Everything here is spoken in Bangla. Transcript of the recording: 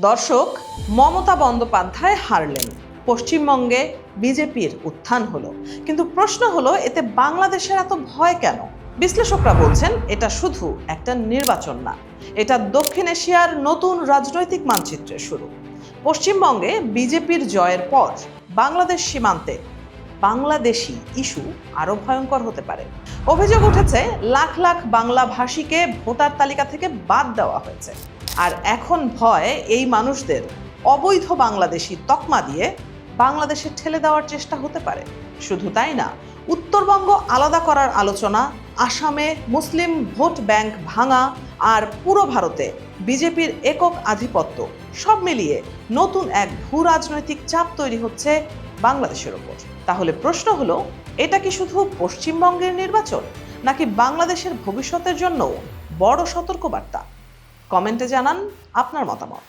দর্শক, মমতা বন্দ্যোপাধ্যায় হারলেন, পশ্চিমবঙ্গে বিজেপির উত্থান হলো, কিন্তু প্রশ্ন হলো এতে বাংলাদেশের এত ভয় কেন? বিশ্লেষকরা বলছেন এটা শুধু একটা নির্বাচন না, এটা দক্ষিণ এশিয়ার নতুন রাজনৈতিক মানচিত্রের শুরু। পশ্চিমবঙ্গে বিজেপির জয়ের পর বাংলাদেশ সীমান্তে বাংলাদেশি ইস্যু আরো ভয়ঙ্কর হতে পারে। অভিযোগ উঠেছে লাখ লাখ বাংলা ভাষীকে ভোটার তালিকা থেকে বাদ দেওয়া হয়েছে, আর এখন ভয় এই মানুষদের অবৈধ বাংলাদেশি তকমা দিয়ে বাংলাদেশে ঠেলে দেওয়ার চেষ্টা হতে পারে। শুধু তাই না, উত্তরবঙ্গ আলাদা করার আলোচনা, আসামে মুসলিম ভোট ব্যাংক ভাঙা, আর পুরো ভারতে বিজেপির একক আধিপত্য, সব মিলিয়ে নতুন এক ভূ রাজনৈতিক চাপ তৈরি হচ্ছে বাংলাদেশের ওপর। তাহলে প্রশ্ন হলো, এটা কি শুধু পশ্চিমবঙ্গের নির্বাচন, নাকি বাংলাদেশের ভবিষ্যতের জন্য বড় সতর্কবার্তা? কমেন্টে জানান আপনার মতামত।